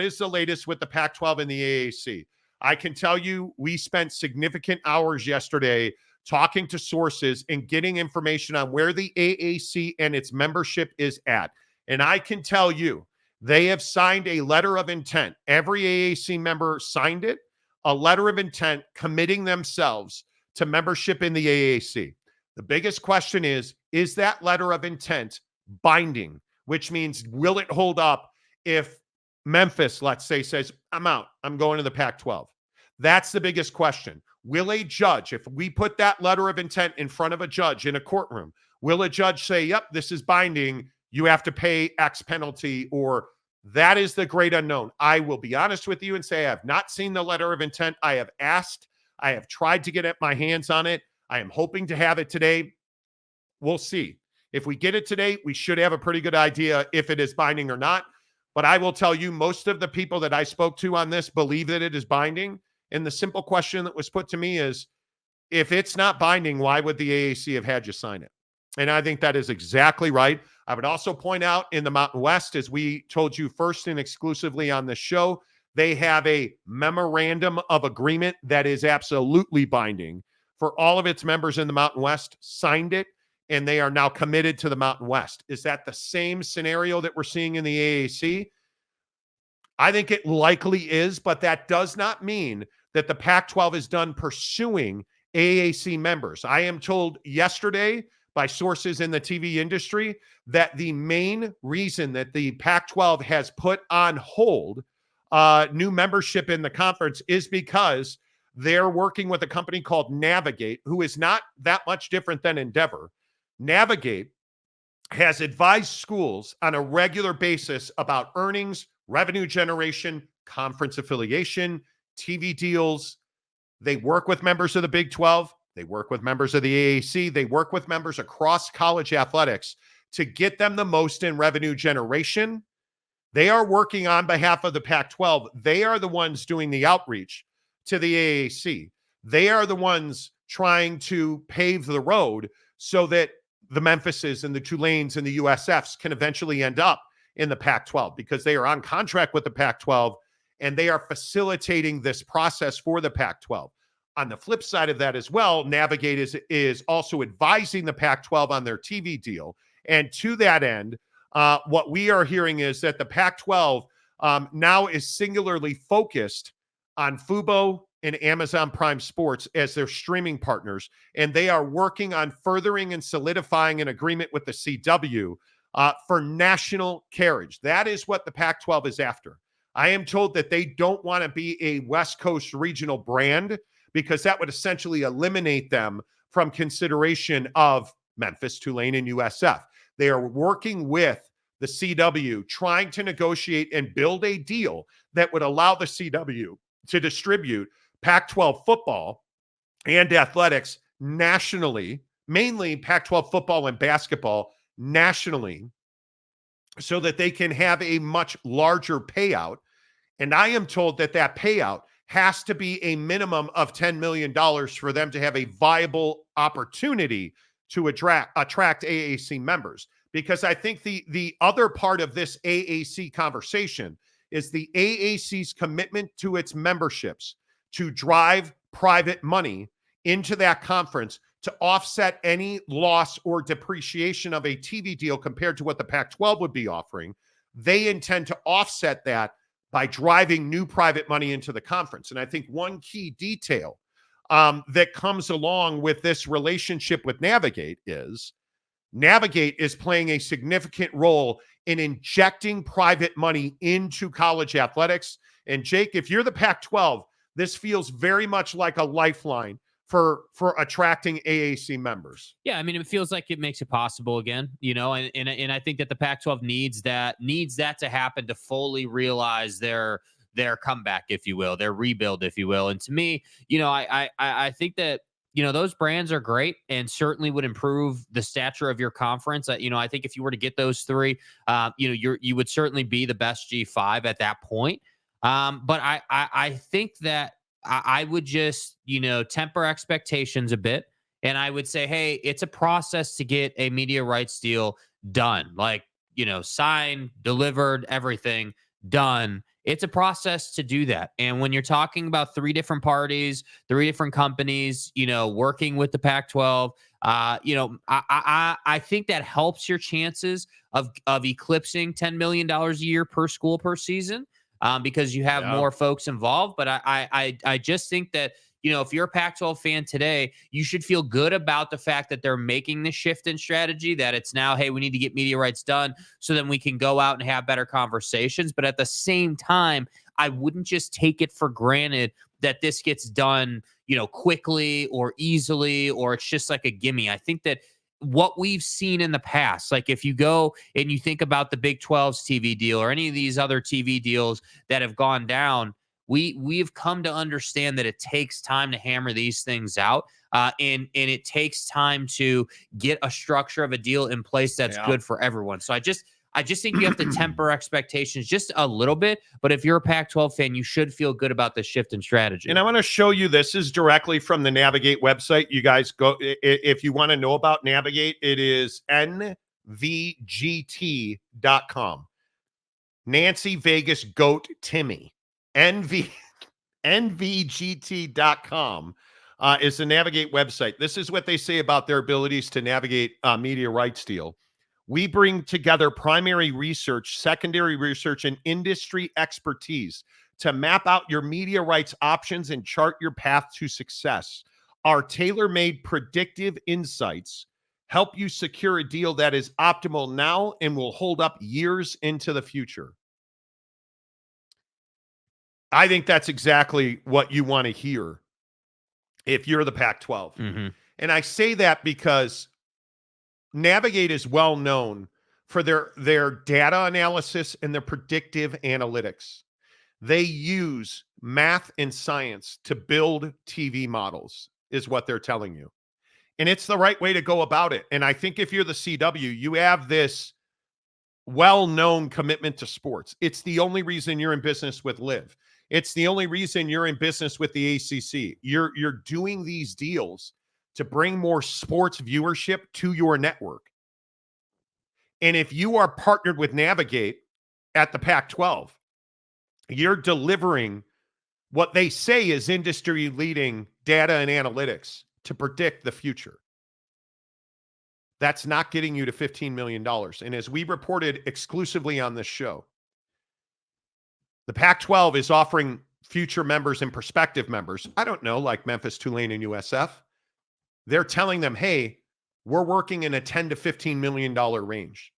is the latest with the Pac-12 and the AAC? I can tell you we spent significant hours yesterday talking to sources and getting information on where the AAC and its membership is at. And I can tell you, they have signed a letter of intent. Every AAC member signed it, a letter of intent committing themselves to membership in the AAC. The biggest question is that letter of intent binding? Which means, will it hold up if Memphis, let's say, says, I'm out, I'm going to the Pac-12? That's the biggest question. Will a judge, if we put that letter of intent in front of a judge in a courtroom, will a judge say, yep, this is binding, you have to pay X penalty? Or that is the great unknown. I will be honest with you and say I have not seen the letter of intent. I have asked. I have tried to get my hands on it. I am hoping to have it today. We'll see. If we get it today, we should have a pretty good idea if it is binding or not. But I will tell you, most of the people that I spoke to on this believe that it is binding. And the simple question that was put to me is, if it's not binding, why would the AAC have had you sign it? And I think that is exactly right. I would also point out in the Mountain West, as we told you first and exclusively on the show, they have a memorandum of agreement that is absolutely binding for all of its members in the Mountain West, signed it, and they are now committed to the Mountain West. Is that the same scenario that we're seeing in the AAC? I think it likely is, but that does not mean that the Pac-12 is done pursuing AAC members. I am told yesterday by sources in the TV industry that the main reason that the Pac-12 has put on hold new membership in the conference is because they're working with a company called Navigate, who is not that much different than Endeavor. Navigate has advised schools on a regular basis about earnings, revenue generation, conference affiliation, TV deals. They work with members of the Big 12. They work with members of the AAC. They work with members across college athletics to get them the most in revenue generation. They are working on behalf of the Pac-12. They are the ones doing the outreach to the AAC. They are the ones trying to pave the road so that the Memphises and the Tulanes and the USFs can eventually end up in the Pac-12, because they are on contract with the Pac-12 and they are facilitating this process for the Pac-12. On the flip side of that as well, Navigate is also advising the Pac-12 on their TV deal. And to that end, what we are hearing is that the Pac-12 now is singularly focused on Fubo and Amazon Prime Sports as their streaming partners, and they are working on furthering and solidifying an agreement with the CW for national carriage. That is what the Pac-12 is after. I am told that they don't want to be a West Coast regional brand, because that would essentially eliminate them from consideration of Memphis, Tulane, and USF. They are working with the CW, trying to negotiate and build a deal that would allow the CW to distribute Pac-12 football and athletics nationally, mainly Pac-12 football and basketball nationally, so that they can have a much larger payout. And I am told that that payout has to be a minimum of $10 million for them to have a viable opportunity to attract AAC members. Because I think the other part of this AAC conversation is the AAC's commitment to its memberships to drive private money into that conference to offset any loss or depreciation of a TV deal compared to what the Pac-12 would be offering. They intend to offset that by driving new private money into the conference. And I think one key detail that comes along with this relationship with Navigate is playing a significant role in injecting private money into college athletics. And Jake, if you're the Pac-12, this feels very much like a lifeline for attracting AAC members. Yeah, I mean, it feels like it makes it possible again, and I think that the Pac-12 needs that to happen to fully realize their comeback, if you will, their rebuild, if you will. And to me, I think that those brands are great and certainly would improve the stature of your conference. I think if you were to get those three, you would certainly be the best G5 at that point. But I think that I would just, temper expectations a bit. And I would say, hey, it's a process to get a media rights deal done. Like, signed, delivered, everything done. It's a process to do that. And when you're talking about 3 different parties, 3 different companies, working with the Pac-12, I think that helps your chances of eclipsing $10 million a year per school per season, because you have more folks involved. But I just think that, if you're a Pac-12 fan today, you should feel good about the fact that they're making the shift in strategy, that it's now, hey, we need to get media rights done so then we can go out and have better conversations. But at the same time, I wouldn't just take it for granted that this gets done, quickly or easily, or it's just like a gimme. I think that what we've seen in the past, like if you go and you think about the Big 12's TV deal or any of these other TV deals that have gone down, we've come to understand that it takes time to hammer these things out, and it takes time to get a structure of a deal in place that's good for everyone. So I just think you have to temper expectations just a little bit. But if you're a Pac-12 fan, you should feel good about the shift in strategy. And I want to show you, this is directly from the Navigate website. You guys go, if you want to know about Navigate, it is nvgt.com. Nancy Vegas Goat Timmy. nvgt.com is the Navigate website. This is what they say about their abilities to navigate media rights deal. We bring together primary research, secondary research, and industry expertise to map out your media rights options and chart your path to success. Our tailor-made predictive insights help you secure a deal that is optimal now and will hold up years into the future. I think that's exactly what you want to hear if you're the Pac-12. Mm-hmm. And I say that because Navigate is well known for their data analysis and their predictive analytics. They use math and science to build TV models, is what they're telling you. And it's the right way to go about it. And I think if you're the CW, you have this well-known commitment to sports. It's the only reason you're in business with Live. It's the only reason you're in business with the ACC. You're doing these deals to bring more sports viewership to your network. And if you are partnered with Navigate at the Pac-12, you're delivering what they say is industry-leading data and analytics to predict the future. That's not getting you to $15 million. And as we reported exclusively on this show, the Pac-12 is offering future members and prospective members, I don't know, like Memphis, Tulane, and USF, they're telling them, hey, we're working in a $10 to $15 million range.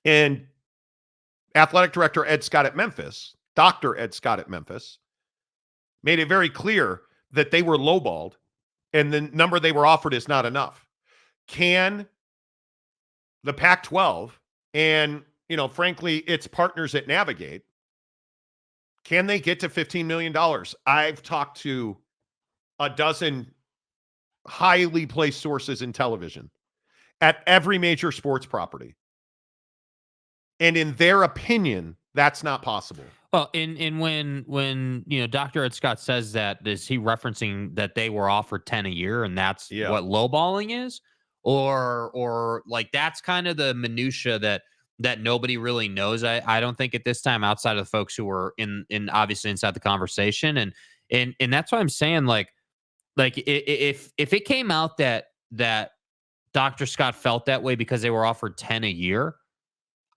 And athletic director Ed Scott at Memphis, Dr. Ed Scott at Memphis, made it very clear that they were lowballed and the number they were offered is not enough. Can the Pac-12 and, frankly, its partners at Navigate, can they get to $15 million? I've talked to a dozen highly placed sources in television at every major sports property. And in their opinion, that's not possible. Well, and when Dr. Ed Scott says that, is he referencing that they were offered 10 a year and that's what lowballing is? Or like that's kind of the minutia that nobody really knows. I don't think at this time, outside of the folks who were in obviously inside the conversation. And that's why I'm saying like if it came out that Dr. Scott felt that way because they were offered 10 a year,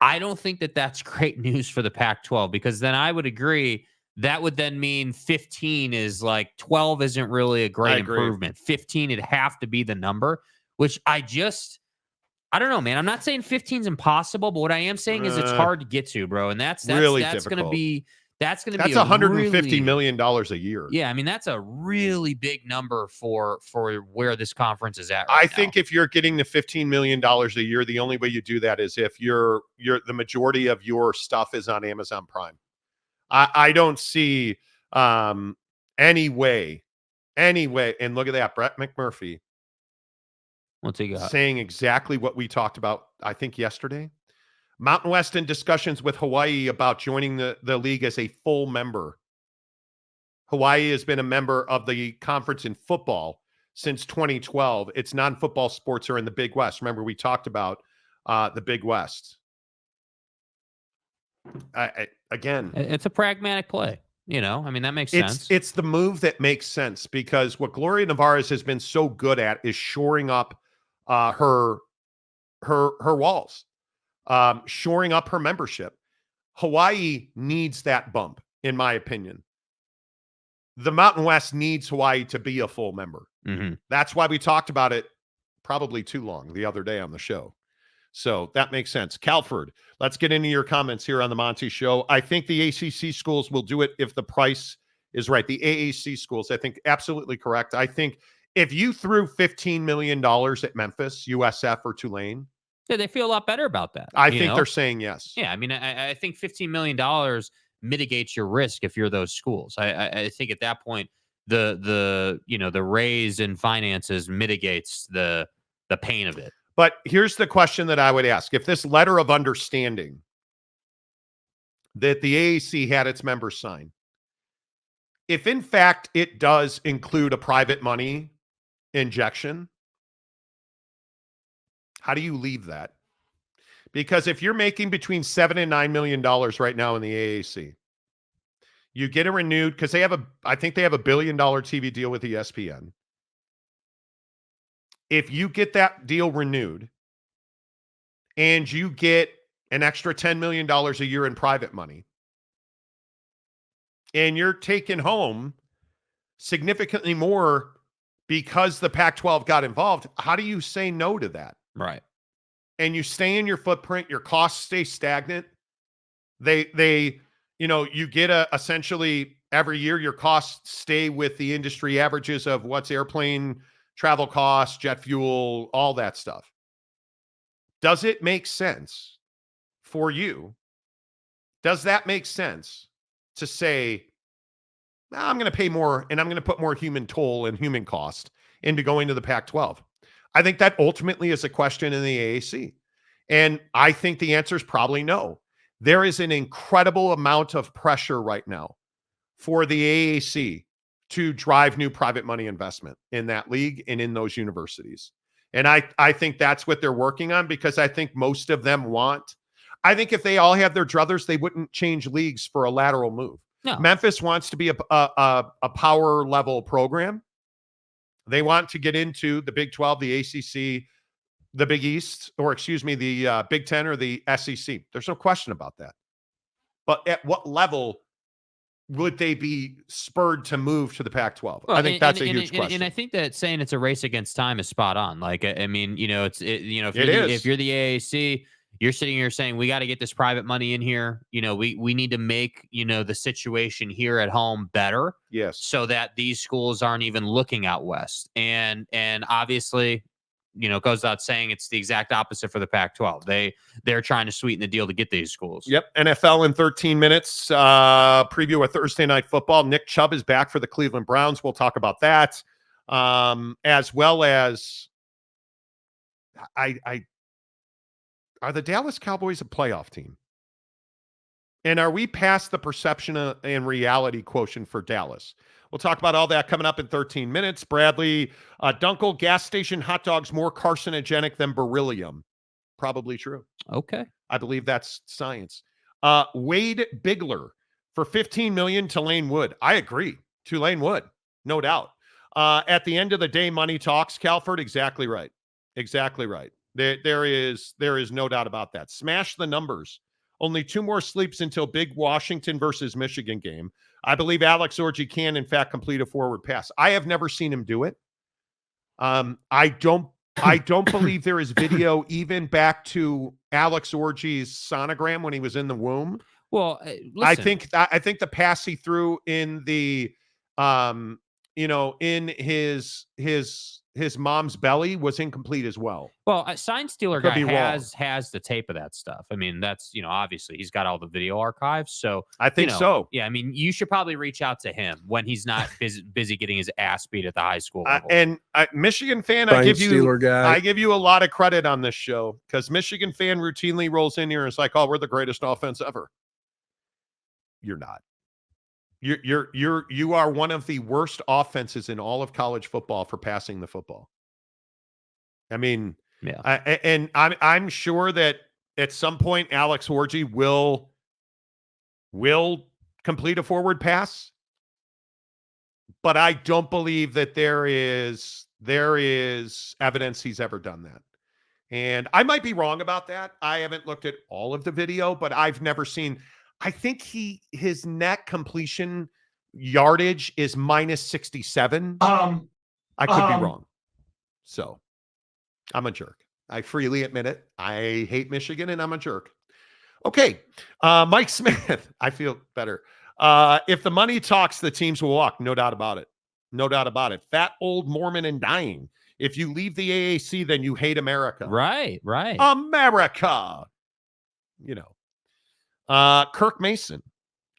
I don't think that that's great news for the Pac-12, because then I would agree that would then mean 15 is like 12 isn't really a great improvement. 15, it'd have to be the number, which I don't know, man. I'm not saying 15 is impossible, but what I am saying is it's hard to get to, bro. And that's really going to be that's $150 million a year. Yeah, I mean that's a really big number for where this conference is at. I think if you're getting the $15 million a year, the only way you do that is if you're the majority of your stuff is on Amazon Prime. I don't see any way. And look at that, Brett McMurphy. What's he got? Saying exactly what we talked about, I think, yesterday. Mountain West in discussions with Hawaii about joining the league as a full member. Hawaii has been a member of the conference in football since 2012. Its non-football sports are in the Big West. Remember, we talked about the Big West. Again, It's a pragmatic play. I mean, that makes sense. it's the move that makes sense because what Gloria Nevarez has been so good at is shoring up her walls, shoring up her membership. Hawaii needs that bump, in my opinion. The Mountain West needs Hawaii to be a full member. Mm-hmm. That's why we talked about it probably too long the other day on the show. So that makes sense. Calford, let's get into your comments here on the Monty Show. I think the ACC schools will do it if the price is right. The AAC schools, I think, absolutely correct. I think if you threw $15 million at Memphis, USF, or Tulane, Yeah, they feel a lot better about that. I think they're saying yes. Yeah, I mean, I think $15 million mitigates your risk if you're those schools. I think at that point, the raise in finances mitigates the pain of it. But here's the question that I would ask. If this letter of understanding that the AAC had its members sign, if in fact it does include a private money injection, how do you leave that? Because if you're making between $7 and $9 million right now in the AAC, you get a renewed, because I think they have $1 billion TV deal with ESPN. If you get that deal renewed and you get an extra $10 million a year in private money, and you're taking home significantly more because the Pac-12 got involved, how do you say no to that? Right. And you stay in your footprint, your costs stay stagnant. You get essentially every year your costs stay with the industry averages of what's airplane travel costs, jet fuel, all that stuff. Does it make sense for you? Does that make sense to say, I'm going to pay more and I'm going to put more human toll and human cost into going to the Pac-12? I think that ultimately is a question in the AAC. And I think the answer is probably no. There is an incredible amount of pressure right now for the AAC to drive new private money investment in that league and in those universities. And I think that's what they're working on, because I think most of them I think if they all had their druthers, they wouldn't change leagues for a lateral move. No. Memphis wants to be a power level program. They want to get into the Big 12, the ACC, the Big East, or excuse me, the Big 10 or the SEC. There's no question about that. But at what level would they be spurred to move to the Pac-12? Well, I think that's a huge question. And I think that saying it's a race against time is spot on. Like, I mean, if you're the AAC, you're sitting here saying, we got to get this private money in here. We need to make, the situation here at home better. Yes. So that these schools aren't even looking out west. And obviously, it goes without saying it's the exact opposite for the Pac-12. They're trying to sweeten the deal to get these schools. Yep. NFL in 13 minutes. Preview of Thursday Night Football. Nick Chubb is back for the Cleveland Browns. We'll talk about that. As well as are the Dallas Cowboys a playoff team? And are we past the perception and reality quotient for Dallas? We'll talk about all that coming up in 13 minutes. Bradley Dunkel, gas station hot dogs more carcinogenic than beryllium. Probably true. Okay. I believe that's science. Wade Bigler for $15 million, Tulane would. I agree. Tulane would, no doubt. At the end of the day, money talks. Calford, exactly right. Exactly right. There is no doubt about that. Smash the numbers. Only 2 more sleeps until big Washington versus Michigan game. I believe Alex Orji can, in fact, complete a forward pass. I have never seen him do it. I don't believe there is video even back to Alex Orji's sonogram when he was in the womb. Well, listen. I think the pass he threw in the in his mom's belly was incomplete as well. Well, a Sign Stealer guy has the tape of that stuff. I mean, that's, obviously he's got all the video archives. So I think so. Yeah, I mean, you should probably reach out to him when he's not busy getting his ass beat at the high school level. And Michigan fan, I give you a lot of credit on this show, because Michigan fan routinely rolls in here and is like, "Oh, we're the greatest offense ever." You're not. You are one of the worst offenses in all of college football for passing the football. I mean, yeah. I'm sure that at some point Alex Orji will will complete a forward pass, but I don't believe that there is evidence he's ever done that. And I might be wrong about that. I haven't looked at all of the video, but I've never seen. I think his net completion yardage is minus 67. I could be wrong. So I'm a jerk. I freely admit it. I hate Michigan and I'm a jerk. Okay. Mike Smith, I feel better. If the money talks, the teams will walk. No doubt about it. No doubt about it. Fat old Mormon and dying. If you leave the AAC, then you hate America. Right. America. Kirk Mason,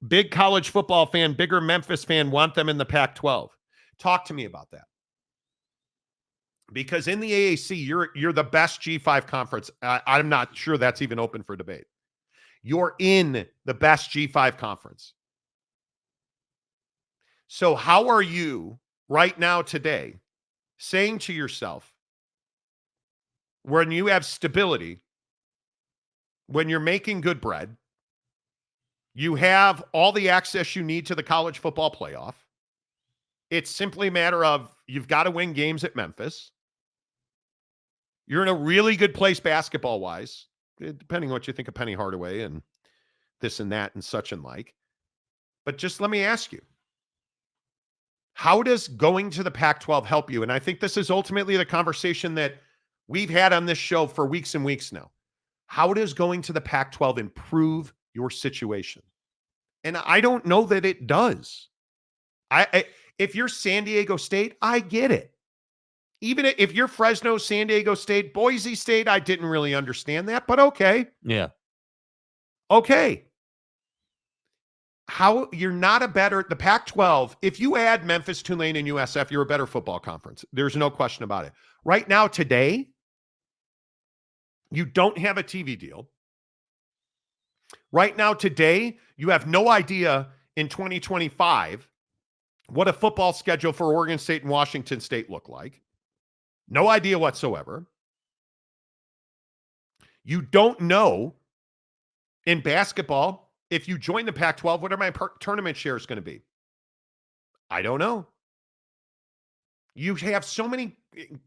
big college football fan, bigger Memphis fan, want them in the Pac-12. Talk to me about that. Because in the AAC, you're the best G5 conference. I'm not sure that's even open for debate. You're in the best G5 conference. So how are you right now today saying to yourself, when you have stability, when you're making good bread, you have all the access you need to the college football playoff, it's simply a matter of you've got to win games at Memphis. You're in a really good place basketball-wise, depending on what you think of Penny Hardaway and this and that and such and like. But just let me ask you, how does going to the Pac-12 help you? And I think this is ultimately the conversation that we've had on this show for weeks and weeks now. How does going to the Pac-12 improve your situation? And I don't know that it does. If you're San Diego State, I get it. Even if you're Fresno, San Diego State, Boise State, I didn't really understand that, but okay. Yeah. Okay. How you're not the Pac-12, if you add Memphis, Tulane, and USF, you're a better football conference. There's no question about it. Right now, today, you don't have a TV deal. Right now, today, you have no idea in 2025 what a football schedule for Oregon State and Washington State look like. No idea whatsoever. You don't know in basketball, if you join the Pac-12, what are my tournament shares going to be? I don't know. You have so many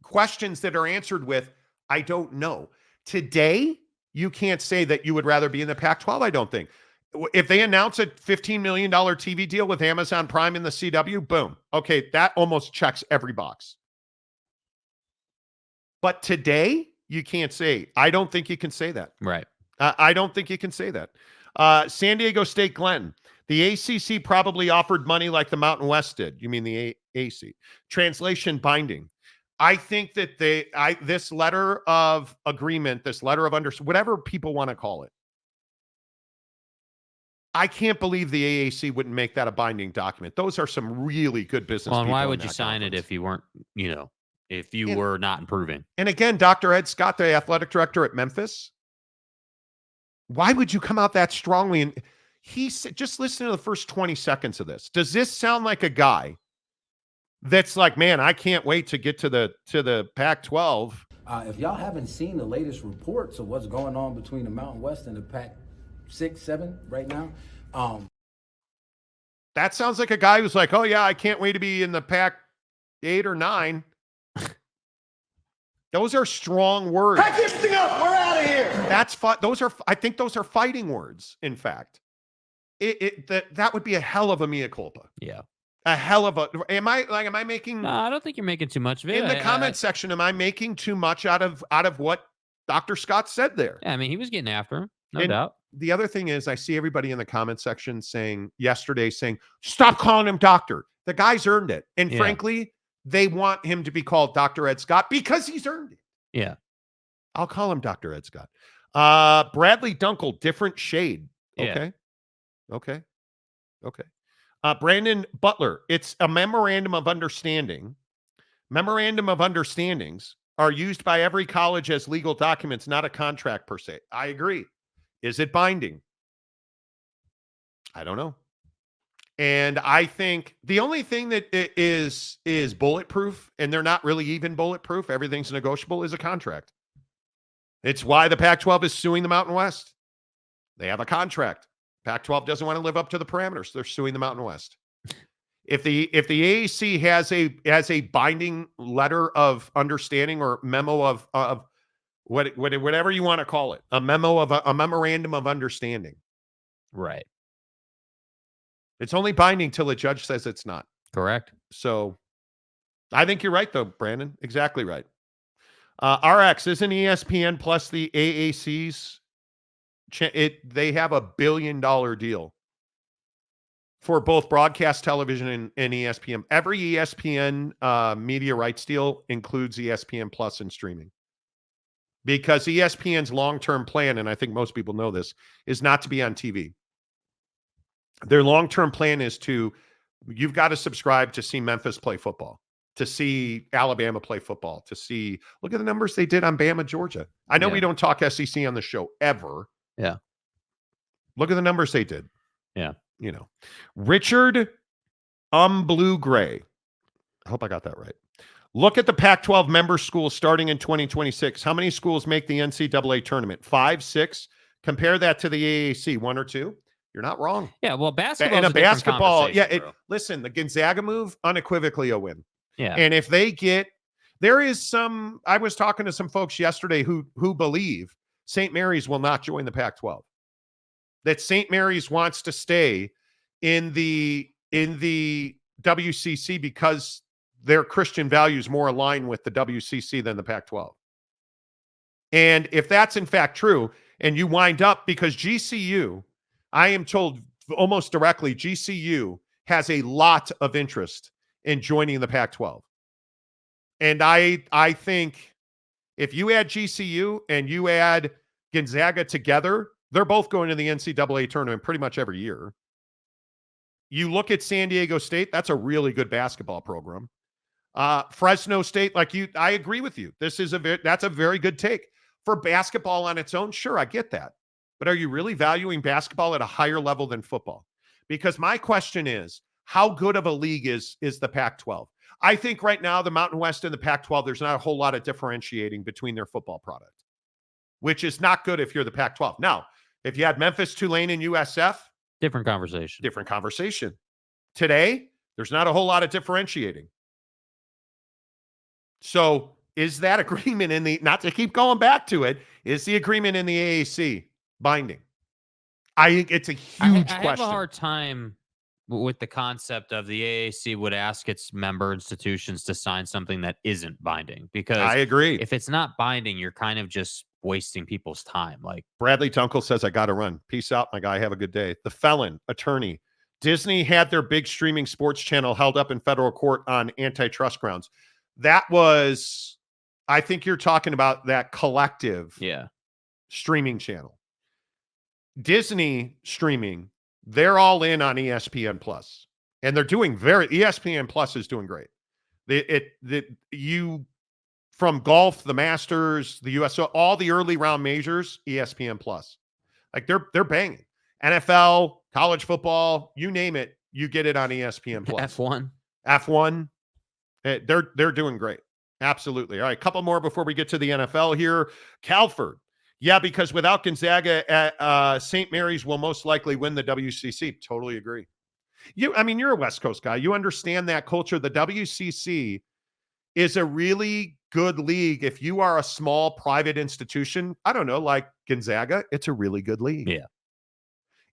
questions that are answered with, I don't know. Today, you can't say that you would rather be in the Pac-12, I don't think. If they announce a $15 million TV deal with Amazon Prime and the CW, boom. Okay, that almost checks every box. But today, you can't say. I don't think you can say that. Right. I don't think you can say that. San Diego State, Glenn. The ACC probably offered money like the Mountain West did. You mean the AAC? Translation binding. I think that this letter of agreement, this letter of whatever people want to call it, I can't believe the AAC wouldn't make that a binding document. Those are some really good business people. And why would you sign it if you weren't, if you were not improving? And again, Dr. Ed Scott, the athletic director at Memphis, why would you come out that strongly? And he said, just listen to the first 20 seconds of this. Does this sound like a guy that's like, man, I can't wait to get to the Pac-12? If y'all haven't seen the latest reports of what's going on between the Mountain West and the Pac-6, 7 right now, that sounds like a guy who's like, oh yeah, I can't wait to be in the Pac-8 or 9. Those are strong words. Pack everything up. We're out of here. I think those are fighting words. In fact, that would be a hell of a mea culpa. Yeah. A hell of a. Am I making? No, I don't think you're making too much of it. In the comment section, am I making too much out of what Dr. Scott said there? Yeah, I mean, he was getting after him, no doubt. The other thing is, I see everybody in the comment section saying, stop calling him doctor. The guy's earned it. And frankly, they want him to be called Dr. Ed Scott because he's earned it. Yeah. I'll call him Dr. Ed Scott. Bradley Dunkel, different shade. Okay. Yeah. Okay. Brandon Butler, it's a memorandum of understanding. Memorandum of understandings are used by every college as legal documents, not a contract per se. I agree. Is it binding? I don't know. And I think the only thing that is bulletproof, and they're not really even bulletproof, everything's negotiable, is a contract. It's why the Pac-12 is suing the Mountain West. They have a contract. Pac-12 doesn't want to live up to the parameters. They're suing the Mountain West. If the AAC has a binding letter of understanding or memo of whatever you want to call it, a memorandum of understanding, Right. it's only binding till a judge says it's not. Correct. So I think you're right, though, Brandon. Exactly right. RX, isn't ESPN plus the AAC's? They have $1 billion deal for both broadcast television and ESPN. Every ESPN media rights deal includes ESPN Plus and streaming. Because ESPN's long-term plan, and I think most people know this, is not to be on TV. Their long-term plan is you've got to subscribe to see Memphis play football, to see Alabama play football, to see, look at the numbers they did on Bama, Georgia. I know we don't talk SEC on the show ever. Yeah. Look at the numbers they did. Yeah. You know, Richard Blue Gray. I hope I got that right. Look at the Pac-12 member schools starting in 2026. How many schools make the NCAA tournament? 5, 6? Compare that to the AAC, 1 or 2. You're not wrong. Yeah, well, basketball and a basketball. Yeah, bro. listen, the Gonzaga move, unequivocally a win. Yeah. And if they there is some, I was talking to some folks yesterday who believe St. Mary's will not join the Pac-12. That St. Mary's wants to stay in the WCC because their Christian values more align with the WCC than the Pac-12. And if that's in fact true, and you wind up, because GCU, I am told almost directly, GCU has a lot of interest in joining the Pac-12. And I think if you add GCU and you add Gonzaga together, they're both going to the NCAA tournament pretty much every year. You look at San Diego State, that's a really good basketball program. Fresno State, I agree with you. That's a very good take. For basketball on its own, sure, I get that. But are you really valuing basketball at a higher level than football? Because my question is, how good of a league is the Pac-12? I think right now the Mountain West and the Pac-12, there's not a whole lot of differentiating between their football product, which is not good if you're the Pac-12. Now, if you had Memphis, Tulane, and USF, different conversation. Different conversation. Today, there's not a whole lot of differentiating. So is that agreement not to keep going back to it, is the agreement in the AAC binding? I think it's a huge question. I have a hard time with the concept of the AAC would ask its member institutions to sign something that isn't binding, because I agree. If it's not binding, you're kind of just wasting people's time. Like Bradley Tunkel says, I got to run. Peace out, my guy. Have a good day. The Felon attorney. Disney had their big streaming sports channel held up in federal court on antitrust grounds. That was, I think you're talking about that collective streaming channel. Disney streaming, they're all in on ESPN Plus, and they're doing ESPN Plus is doing great. From golf, the Masters, the US, all the early round majors, ESPN Plus, like they're banging. NFL, college football, you name it, you get it on ESPN Plus. F1, they're doing great. Absolutely. All right, a couple more before we get to the NFL here. Calford. Yeah, because without Gonzaga, St. Mary's will most likely win the WCC. Totally agree. You're a West Coast guy. You understand that culture. The WCC is a really good league. If you are a small private institution, I don't know, like Gonzaga, it's a really good league. Yeah.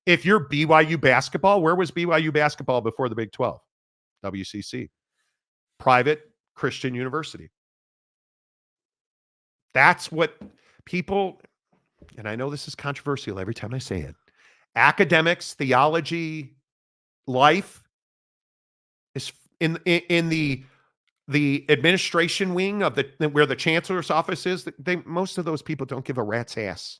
If you're BYU basketball, where was BYU basketball before the Big 12? WCC. Private Christian university. That's what people, and I know this is controversial every time I say it, academics, theology, life is in the administration wing of where the chancellor's office is. Most of those people don't give a rat's ass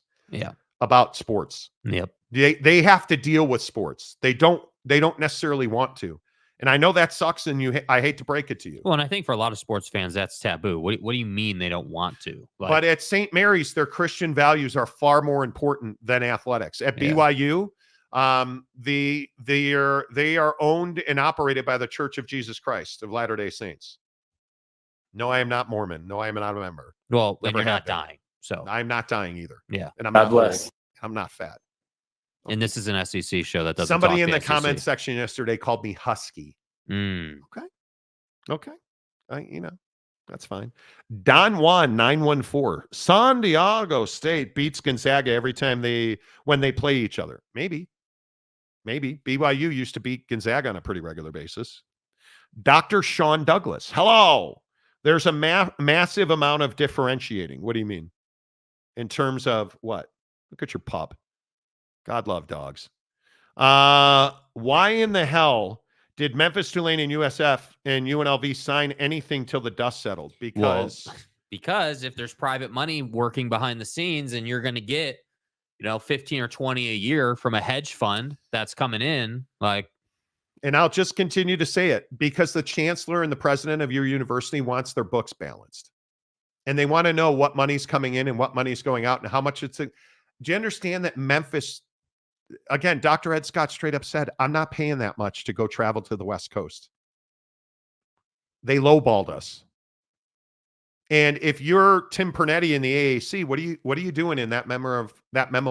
about sports. Yep. They have to deal with sports. They don't necessarily want to. And I know that sucks, and I hate to break it to you. Well, and I think for a lot of sports fans, that's taboo. What do you mean they don't want to? But at St. Mary's, their Christian values are far more important than athletics. At BYU, they are owned and operated by the Church of Jesus Christ of Latter-day Saints. No, I am not Mormon. No, I am not a member. Well, and you're not dying. So I'm not dying either. Yeah. And I'm God not bless. old. I'm not fat. And this is an SEC show that doesn't Somebody talk in the SEC. comment section yesterday called me husky. Mm. Okay. That's fine. Don Juan 914. San Diego State beats Gonzaga every time when they play each other. Maybe. BYU used to beat Gonzaga on a pretty regular basis. Dr. Sean Douglas. Hello. There's a massive amount of differentiating. What do you mean? In terms of what? Look at your pup. God love dogs. Why in the hell did Memphis, Tulane, and USF and UNLV sign anything till the dust settled? Because if there's private money working behind the scenes and you're going to get, 15 or 20 a year from a hedge fund that's coming in, and I'll just continue to say it, because the chancellor and the president of your university wants their books balanced. And they want to know what money's coming in and what money's going out and how much do you understand that Memphis, again, Dr. Ed Scott straight up said, I'm not paying that much to go travel to the West Coast. They lowballed us. And if you're Tim Pernetti in the AAC, what are you doing in that memo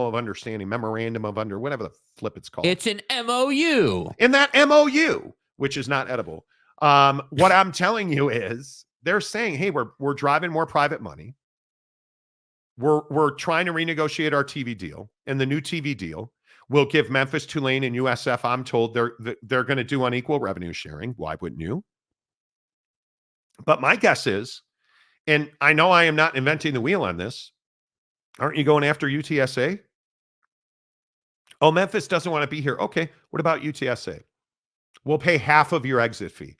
of understanding, memorandum of whatever the flip it's called? it's an MOU. In that MOU, which is not edible. What I'm telling you is they're saying, hey, we're driving more private money. We're trying to renegotiate our TV deal, and the new TV deal will give Memphis, Tulane, and USF, I'm told, they're going to do unequal revenue sharing. Why wouldn't you? But my guess is, and I know I am not inventing the wheel on this, aren't you going after UTSA? Oh, Memphis doesn't want to be here. Okay, what about UTSA? We'll pay half of your exit fee.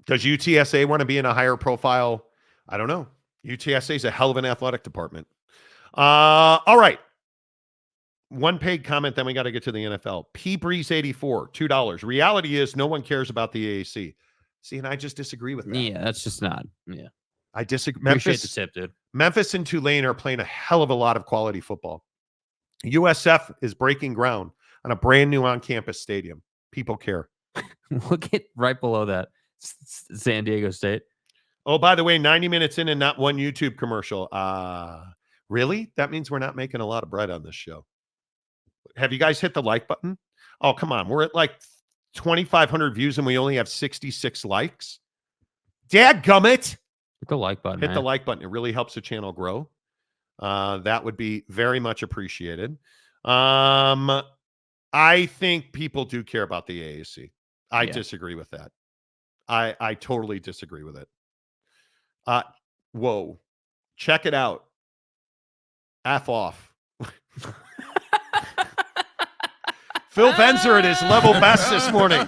Does UTSA want to be in a higher profile? I don't know. UTSA is a hell of an athletic department. All right. One paid comment, then we got to get to the NFL. P Breeze 84, $2. Reality is no one cares about the AAC. See, and I just disagree with that. Yeah, that's just not. Yeah. I disagree. Appreciate the tip, dude. Memphis and Tulane are playing a hell of a lot of quality football. USF is breaking ground on a brand new on-campus stadium. People care. Look at right below that. San Diego State. Oh, by the way, 90 minutes in and not one YouTube commercial. Really? That means we're not making a lot of bread on this show. Have you guys hit the like button? Oh, come on. We're at like 2,500 views and we only have 66 likes. Dadgummit. Hit the like button. Hit the like button. It really helps the channel grow. That would be very much appreciated. I think people do care about the AAC. I disagree with that. I totally disagree with it. Whoa. Check it out. F off. Phil Benzer at his level best this morning.